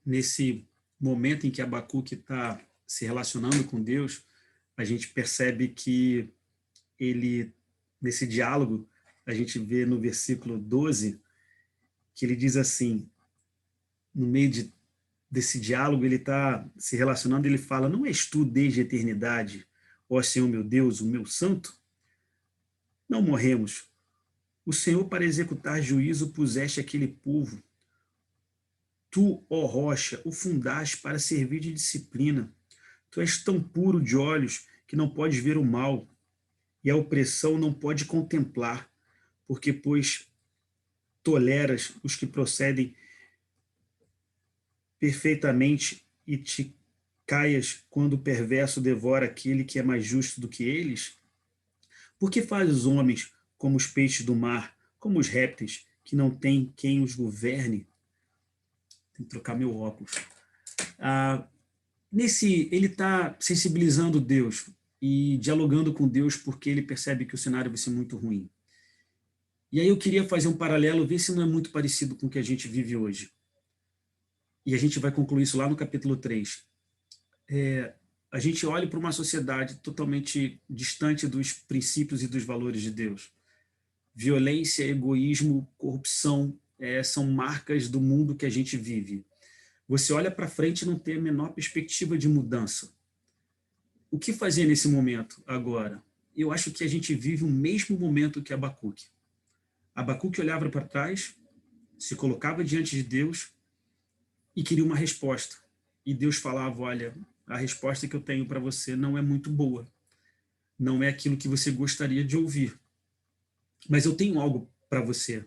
nesse momento em que Abacuque está se relacionando com Deus, a gente percebe que ele, nesse diálogo, a gente vê no versículo 12, que ele diz assim, no meio desse diálogo, ele está se relacionando, ele fala, não és tu desde a eternidade, ó Senhor meu Deus, o meu santo? Não morremos. O Senhor, para executar juízo, puseste aquele povo. Tu, ó rocha, o fundaste para servir de disciplina. Tu és tão puro de olhos que não podes ver o mal, e a opressão não pode contemplar, porque, pois, toleras os que procedem perfeitamente e te caias quando o perverso devora aquele que é mais justo do que eles? Por que fazes os homens como os peixes do mar, como os répteis, que não têm quem os governe? Tem que trocar meu óculos. Ele está sensibilizando Deus e dialogando com Deus porque ele percebe que o cenário vai ser muito ruim. E aí eu queria fazer um paralelo, ver se não é muito parecido com o que a gente vive hoje. E a gente vai concluir isso lá no capítulo 3. A gente olha para uma sociedade totalmente distante dos princípios e dos valores de Deus. Violência, egoísmo, corrupção, são marcas do mundo que a gente vive. Você olha para frente e não tem a menor perspectiva de mudança. O que fazer nesse momento agora? Eu acho que a gente vive o mesmo momento que Abacuque. Abacuque olhava para trás, se colocava diante de Deus e queria uma resposta. E Deus falava, olha, a resposta que eu tenho para você não é muito boa. Não é aquilo que você gostaria de ouvir. Mas eu tenho algo para você.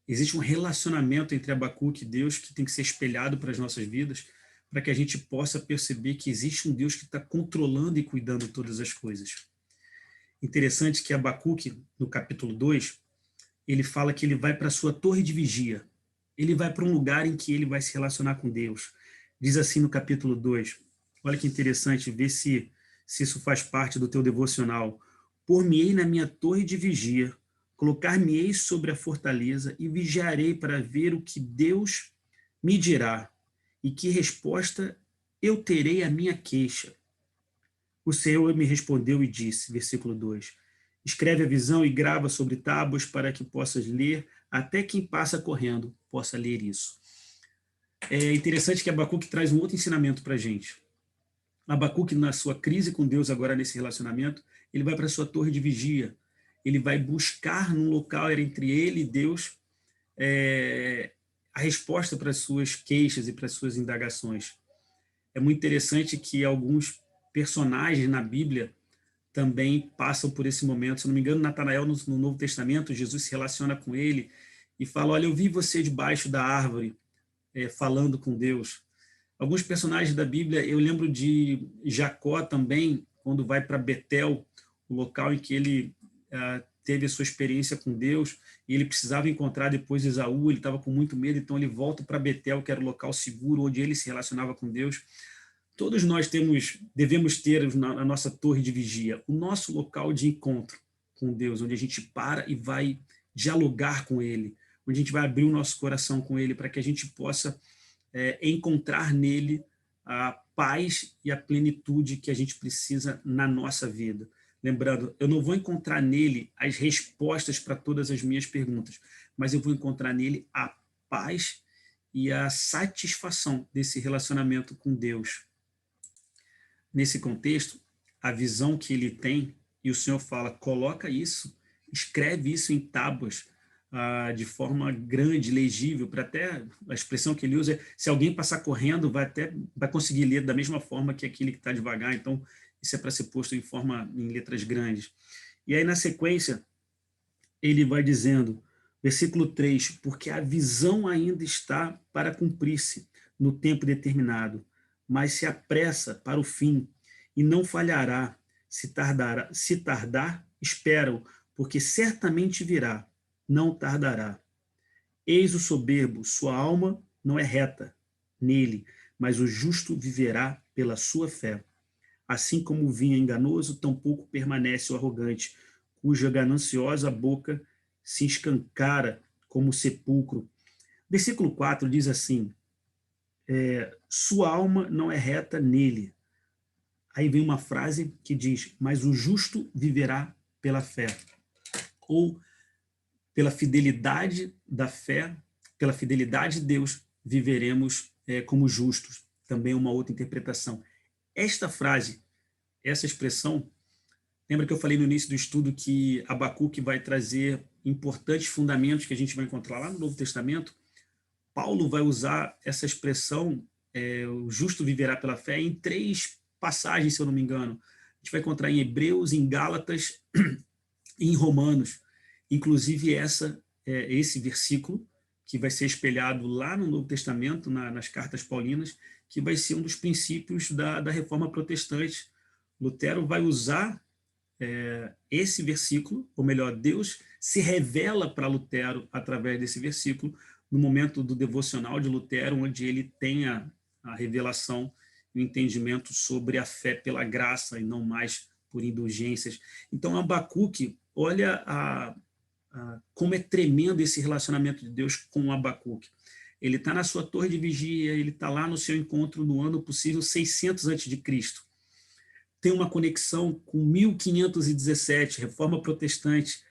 Existe um relacionamento entre Abacuque e Deus que tem que ser espelhado para as nossas vidas, para que a gente possa perceber que existe um Deus que está controlando e cuidando de todas as coisas. Interessante que Abacuque, no capítulo 2, ele fala que ele vai para a sua torre de vigia. Ele vai para um lugar em que ele vai se relacionar com Deus. Diz assim no capítulo 2, olha que interessante, ver se isso faz parte do teu devocional. Por-me-ei na minha torre de vigia, colocar-me-ei sobre a fortaleza e vigiarei para ver o que Deus me dirá e que resposta eu terei à minha queixa. O Senhor me respondeu e disse, versículo 2, escreve a visão e grava sobre tábuas para que possas ler, até quem passa correndo possa ler isso. É interessante que Abacuque traz um outro ensinamento para a gente. Abacuque, na sua crise com Deus agora nesse relacionamento, ele vai para a sua torre de vigia. Ele vai buscar num local entre ele e Deus a resposta para as suas queixas e para as suas indagações. É muito interessante que alguns personagens na Bíblia também passam por esse momento. Se não me engano, Natanael, no Novo Testamento, Jesus se relaciona com ele e fala, olha, eu vi você debaixo da árvore, falando com Deus. Alguns personagens da Bíblia, eu lembro de Jacó também, quando vai para Betel, o local em que ele teve a sua experiência com Deus, e ele precisava encontrar depois Esaú, ele estava com muito medo, então ele volta para Betel, que era o local seguro, onde ele se relacionava com Deus. Todos nós devemos ter a nossa torre de vigia, o nosso local de encontro com Deus, onde a gente para e vai dialogar com Ele, onde a gente vai abrir o nosso coração com Ele, para que a gente possa encontrar nele a paz e a plenitude que a gente precisa na nossa vida. Lembrando, eu não vou encontrar nele as respostas para todas as minhas perguntas, mas eu vou encontrar nele a paz e a satisfação desse relacionamento com Deus. Nesse contexto, a visão que ele tem, e o Senhor fala, coloca isso, escreve isso em tábuas, de forma grande, legível, para até, a expressão que ele usa é, se alguém passar correndo, vai conseguir ler da mesma forma que aquele que está devagar, então isso é para ser posto em letras grandes. E aí, na sequência, ele vai dizendo, versículo 3, porque a visão ainda está para cumprir-se no tempo determinado, mas se apressa para o fim, e não falhará. Se tardar, espera-o, porque certamente virá, não tardará. Eis o soberbo, sua alma não é reta nele, mas o justo viverá pela sua fé. Assim como o vinho é enganoso, tampouco permanece o arrogante, cuja gananciosa boca se escancara como sepulcro. Versículo 4 diz assim, sua alma não é reta nele. Aí vem uma frase que diz, mas o justo viverá pela fé. Ou pela fidelidade da fé, pela fidelidade de Deus, viveremos como justos. Também uma outra interpretação. Esta frase, essa expressão, lembra que eu falei no início do estudo que Abacuque vai trazer importantes fundamentos que a gente vai encontrar lá no Novo Testamento? Paulo vai usar essa expressão, o justo viverá pela fé, em 3 passagens, se eu não me engano. A gente vai encontrar em Hebreus, em Gálatas e em Romanos. Inclusive esse versículo, que vai ser espelhado lá no Novo Testamento, nas cartas paulinas, que vai ser um dos princípios da reforma protestante. Lutero vai usar esse versículo, ou melhor, Deus se revela para Lutero através desse versículo, no momento do devocional de Lutero, onde ele tem a revelação e o entendimento sobre a fé pela graça e não mais por indulgências. Então, Abacuque, olha como é tremendo esse relacionamento de Deus com Abacuque. Ele está na sua torre de vigia, ele está lá no seu encontro no ano possível 600 a.C. Tem uma conexão com 1517, Reforma Protestante,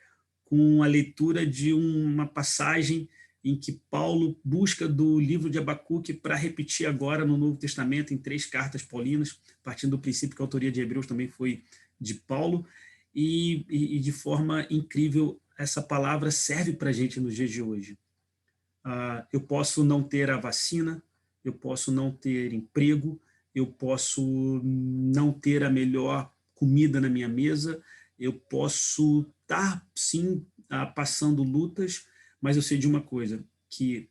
com a leitura de uma passagem em que Paulo busca do livro de Abacuque para repetir agora no Novo Testamento, em 3 cartas paulinas, partindo do princípio que a autoria de Hebreus também foi de Paulo, e de forma incrível essa palavra serve para a gente nos dias de hoje. Eu posso não ter a vacina, eu posso não ter emprego, eu posso não ter a melhor comida na minha mesa, eu posso estar, sim, passando lutas, mas eu sei de uma coisa, que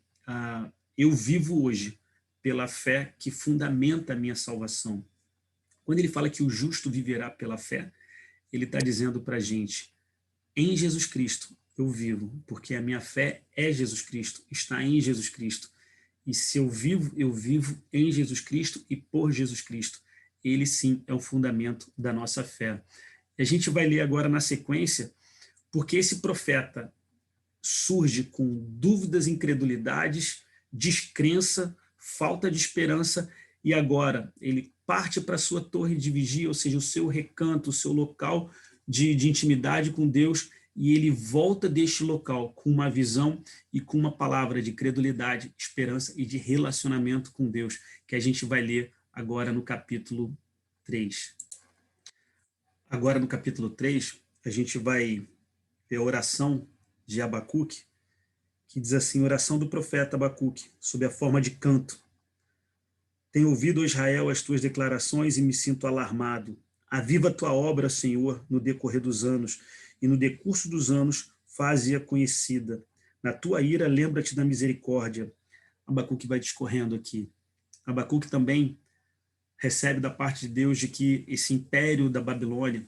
eu vivo hoje pela fé que fundamenta a minha salvação. Quando ele fala que o justo viverá pela fé, ele está dizendo para a gente, em Jesus Cristo eu vivo, porque a minha fé é Jesus Cristo, está em Jesus Cristo. E se eu vivo em Jesus Cristo e por Jesus Cristo. Ele sim é o fundamento da nossa fé. E a gente vai ler agora na sequência, porque esse profeta surge com dúvidas, incredulidades, descrença, falta de esperança, e agora ele parte para a sua torre de vigia, ou seja, o seu recanto, o seu local de intimidade com Deus, e ele volta deste local com uma visão e com uma palavra de credulidade, esperança e de relacionamento com Deus, que a gente vai ler agora no capítulo 3. Agora no capítulo 3, a gente vai ver a oração de Abacuque, que diz assim, oração do profeta Abacuque, sob a forma de canto. Tenho ouvido, ó Israel, as tuas declarações e me sinto alarmado. Aviva a tua obra, Senhor, no decorrer dos anos, e no decurso dos anos faze-a conhecida. Na tua ira, lembra-te da misericórdia. Abacuque vai discorrendo aqui. Abacuque também recebe da parte de Deus de que esse império da Babilônia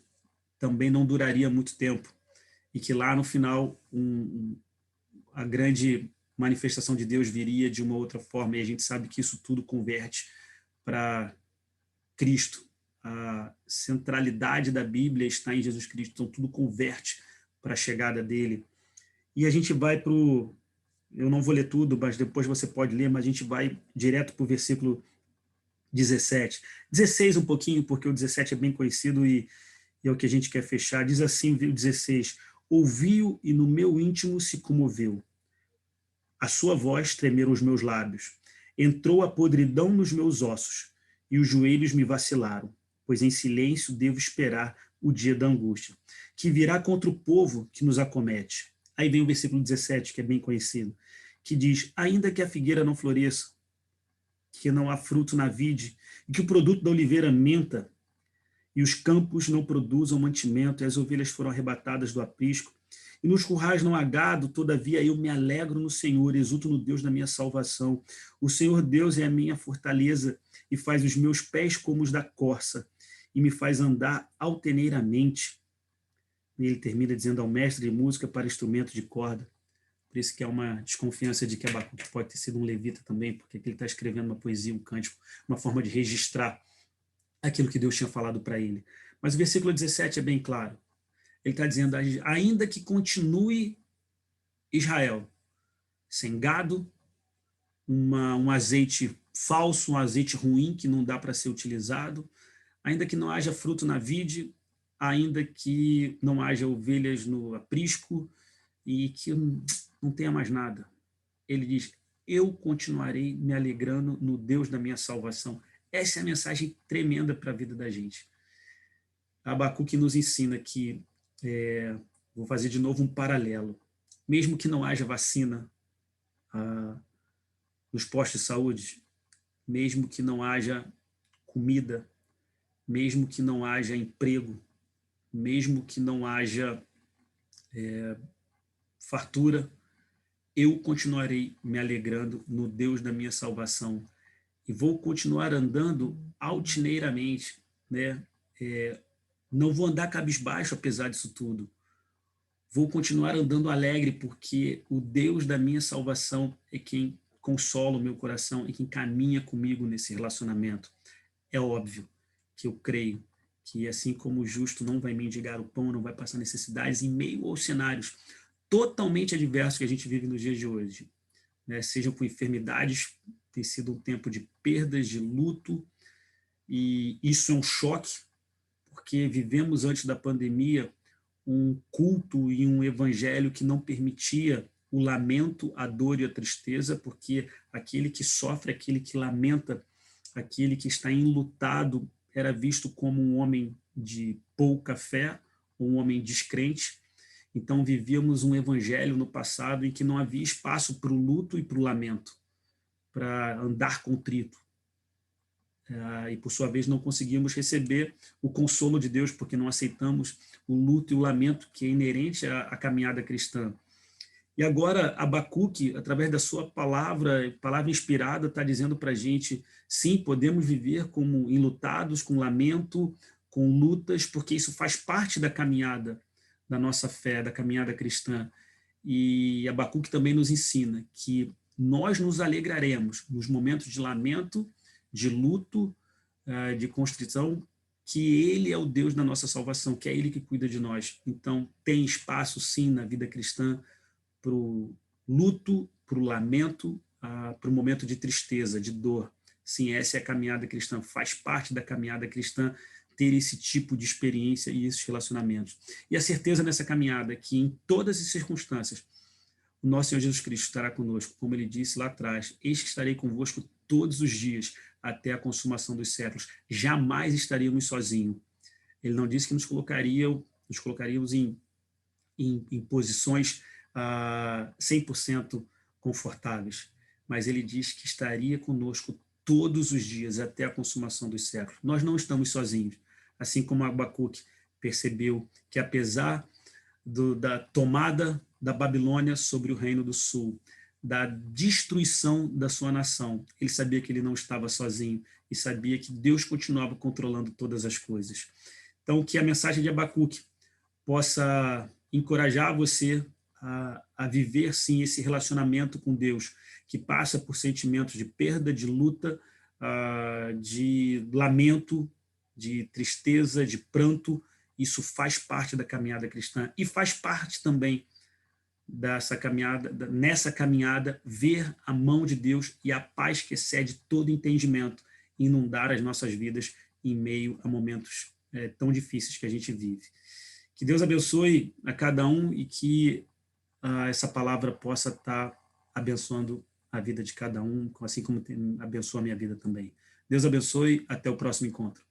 também não duraria muito tempo, e que lá no final a grande manifestação de Deus viria de uma outra forma, e a gente sabe que isso tudo converte para Cristo. A centralidade da Bíblia está em Jesus Cristo, então tudo converte para a chegada dele. E a gente vai para o... Eu não vou ler tudo, mas depois você pode ler, mas a gente vai direto para o versículo 17. 16 um pouquinho, porque o 17 é bem conhecido e é o que a gente quer fechar. Diz assim o 16, ouvi-o e no meu íntimo se comoveu. A sua voz tremeram os meus lábios. Entrou a podridão nos meus ossos e os joelhos me vacilaram, pois em silêncio devo esperar o dia da angústia, que virá contra o povo que nos acomete. Aí vem o versículo 17, que é bem conhecido, que diz, ainda que a figueira não floresça, que não há fruto na vide, e que o produto da oliveira menta, e os campos não produzam mantimento, e as ovelhas foram arrebatadas do aprisco, e nos currais não há gado, todavia eu me alegro no Senhor, exulto no Deus da minha salvação. O Senhor Deus é a minha fortaleza, e faz os meus pés como os da corça, e me faz andar altaneiramente. E ele termina dizendo ao mestre de música para instrumento de corda. Por isso que é uma desconfiança de que Abacuque pode ter sido um levita também, porque ele está escrevendo uma poesia, um cântico, uma forma de registrar aquilo que Deus tinha falado para ele. Mas o versículo 17 é bem claro. Ele está dizendo, ainda que continue Israel sem gado, um azeite falso, um azeite ruim que não dá para ser utilizado, ainda que não haja fruto na vide, ainda que não haja ovelhas no aprisco e que não tenha mais nada. Ele diz: eu continuarei me alegrando no Deus da minha salvação. Essa é a mensagem tremenda para a vida da gente. Abacuque nos ensina que, vou fazer de novo um paralelo, mesmo que não haja vacina nos postos de saúde, mesmo que não haja comida, mesmo que não haja emprego, mesmo que não haja fartura, eu continuarei me alegrando no Deus da minha salvação e vou continuar andando altineiramente, né? Não vou andar cabisbaixo apesar disso tudo. Vou continuar andando alegre porque o Deus da minha salvação é quem consola o meu coração e quem caminha comigo nesse relacionamento. É óbvio que eu creio que assim como o justo não vai mendigar o pão, não vai passar necessidades em meio aos cenários totalmente adversos que a gente vive nos dias de hoje, né? Sejam com enfermidades, tem sido um tempo de perdas, de luto, e isso é um choque, porque vivemos antes da pandemia um culto e um evangelho que não permitia o lamento, a dor e a tristeza, porque aquele que sofre, aquele que lamenta, aquele que está enlutado, era visto como um homem de pouca fé, um homem descrente. Então vivíamos um evangelho no passado em que não havia espaço para o luto e para o lamento, para andar contrito. E por sua vez não conseguimos receber o consolo de Deus porque não aceitamos o luto e o lamento que é inerente à caminhada cristã. E agora Abacuque, através da sua palavra inspirada, está dizendo para a gente, sim, podemos viver como enlutados, com lamento, com lutas, porque isso faz parte da caminhada da nossa fé, da caminhada cristã. E Abacuque também nos ensina que nós nos alegraremos nos momentos de lamento, de luto, de constrição, que Ele é o Deus da nossa salvação, que é Ele que cuida de nós. Então, tem espaço, sim, na vida cristã para o luto, para o lamento, para o momento de tristeza, de dor. Sim, essa é a caminhada cristã, faz parte da caminhada cristã ter esse tipo de experiência e esses relacionamentos. E a certeza nessa caminhada que em todas as circunstâncias o nosso Senhor Jesus Cristo estará conosco, como ele disse lá atrás: eis que estarei convosco todos os dias até a consumação dos séculos. Jamais estaríamos sozinhos. Ele não disse que nos colocaríamos em posições 100% confortáveis, mas ele diz que estaria conosco todos os dias até a consumação dos séculos. Nós não estamos sozinhos, assim como Abacuque percebeu que apesar da tomada da Babilônia sobre o Reino do Sul, da destruição da sua nação, ele sabia que ele não estava sozinho e sabia que Deus continuava controlando todas as coisas. Então, que a mensagem de Abacuque possa encorajar você a viver, sim, esse relacionamento com Deus, que passa por sentimentos de perda, de luta, de lamento, de tristeza, de pranto. Isso faz parte da caminhada cristã e faz parte também nessa caminhada, ver a mão de Deus e a paz que excede todo entendimento inundar as nossas vidas em meio a momentos tão difíceis que a gente vive. Que Deus abençoe a cada um e que essa palavra possa estar abençoando a vida de cada um, assim como abençoa a minha vida também. Deus abençoe, até o próximo encontro.